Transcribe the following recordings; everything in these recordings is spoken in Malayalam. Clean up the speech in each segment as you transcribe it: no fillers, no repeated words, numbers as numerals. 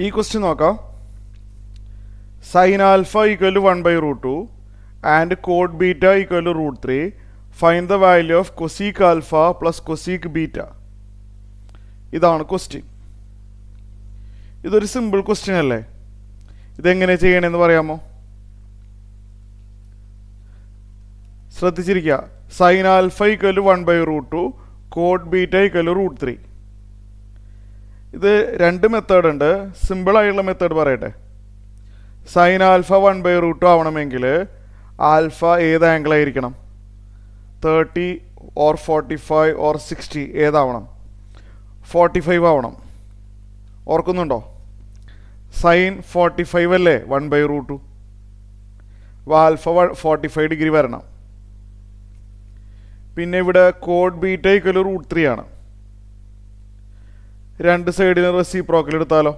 ഈ ക്വസ്റ്റ്യൻ നോക്കാം. Sine alpha equal to 1/√2 and cot beta equal to √3. Find the value of cosec alpha plus cosec beta. ഇതാണ് ക്വസ്റ്റ്യൻ. ഇതൊരു സിമ്പിൾ ക്വസ്റ്റ്യൻ അല്ലേ? ഇതെങ്ങനെ ചെയ്യണമെന്ന് പറയാമോ? ശ്രദ്ധിച്ചിരിക്കുക. Sine alpha equal to 1/√2, cot beta equal to √3. ഇത് രണ്ട് മെത്തേഡ് ഉണ്ട്. സിമ്പിളായിട്ടുള്ള മെത്തേഡ് പറയട്ടെ. സൈൻ ആൽഫ 1/√2 ആവണമെങ്കിൽ ആൽഫ ഏത് ആംഗിൾ ആയിരിക്കണം? 30 ഓർ 45 ഓർ 60 ഏതാവണം? 45 ആവണം. ഓർക്കുന്നുണ്ടോ? സൈൻ 45 അല്ലേ 1/√2. അപ്പോൾ ആൽഫ 45 ഡിഗ്രി വരണം. പിന്നെ ഇവിടെ കോഡ് ബീറ്റ ഈക്വൽ ടു √3 ആണ്. രണ്ട് സൈഡിന് റെസിപ്രോക്കൽ എടുത്താലോ?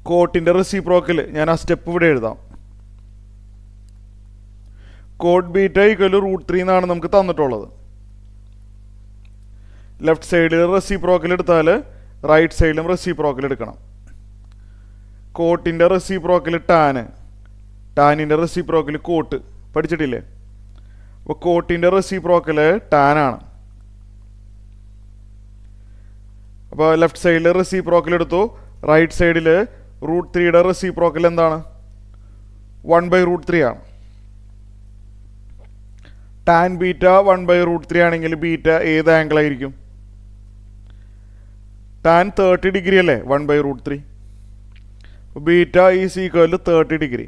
കോട്ടിൻ്റെ റെസിപ്രോക്കൽ ഞാൻ ആ സ്റ്റെപ്പ് ഇവിടെ എഴുതാം. കോഡ് ബീറ്റ ഈക്വൽ ടു √3 എന്നാണ് നമുക്ക് തന്നിട്ടുള്ളത്. ലെഫ്റ്റ് സൈഡിൽ റെസിപ്രോക്കൽ എടുത്താൽ റൈറ്റ് സൈഡിലും റെസിപ്രോക്കൽ എടുക്കണം. കോട്ടിൻ്റെ റെസിപ്രോക്കൽ ടാനിൻ്റെ റെസിപ്രോക്കൽ കോട്ട്. പഠിച്ചിട്ടില്ലേ? അപ്പോൾ കോട്ടിൻ്റെ റെസിപ്രോക്കൽ ടാനാണ്. അപ്പോൾ ലെഫ്റ്റ് സൈഡിൽ റെസിപ്രോക്കൽ എടുത്തു. റൈറ്റ് സൈഡിൽ √3യുടെ റെസിപ്രോക്കൽ എന്താണ്? 1/√3 ആണ്. ടാൻ ബീറ്റ 1/√3 ആണെങ്കിൽ ബീറ്റ ഏത് ആംഗിൾ ആയിരിക്കും? ടാൻ 30 ഡിഗ്രി അല്ലേ 1/√3. Beta is equal to 30 degree.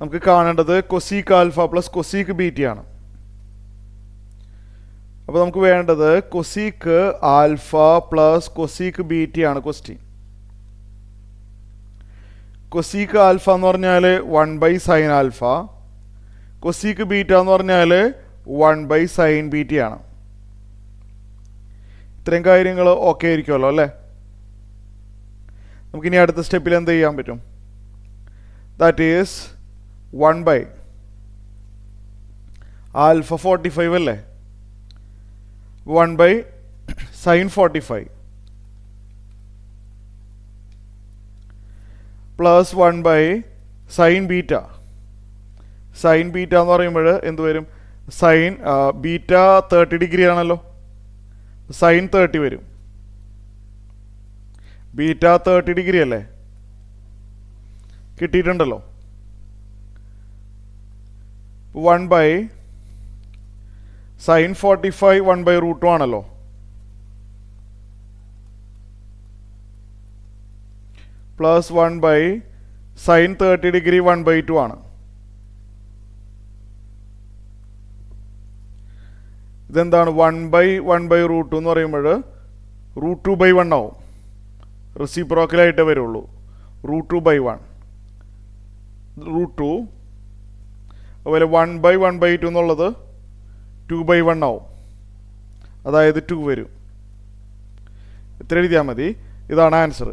നമുക്ക് കാണേണ്ടത് കൊസീക് ആൽഫ പ്ലസ് കൊസീക് ബീറ്റയാണ്. അപ്പോൾ നമുക്ക് വേണ്ടത് കൊസീക് ആൽഫ പ്ലസ് കൊസീക് ബീറ്റയാണ് ക്വസ്റ്റ്യൻ. കൊസീക് ആൽഫ എന്ന് പറഞ്ഞാൽ 1/sin ആൽഫ, കൊസീക് ബീറ്റ എന്ന് പറഞ്ഞാൽ 1/sin ബീറ്റയാണ്. ഇത്രയും കാര്യങ്ങൾ ഓക്കെ ആയിരിക്കുമല്ലോ അല്ലേ? നമുക്കിനി അടുത്ത സ്റ്റെപ്പിൽ എന്ത് ചെയ്യാൻ പറ്റും? ദാറ്റ് ഈസ് 1/ ആൽഫ 45 അല്ലേ? 1/sin 45 plus 1/sin beta. Sign beta എന്ന് പറയുമ്പോൾ എന്ത് വരും? സൈൻ ബീറ്റ 30 ഡിഗ്രി ആണല്ലോ, സൈൻ 30 വരും. ബീറ്റ 30 ഡിഗ്രി അല്ലേ? കിട്ടിയിട്ടുണ്ടല്ലോ. 1/sin 45 1/√2 ആണല്ലോ. പ്ലസ് 1/sin 30 ഡിഗ്രി 1/2 ആണ്. ഇതെന്താണ്? 1/1/√2 എന്ന് പറയുമ്പോൾ √2/1 ആവും. റെസിപ്രോക്കലായിട്ടേ വരുള്ളൂ. √2/1 √2. അതുപോലെ 1/1/2 എന്നുള്ളത് 2/1 ആവും. അതായത് 2 വരും. ഇത്ര എഴുതിയാൽ മതി. ഇതാണ് ആൻസർ.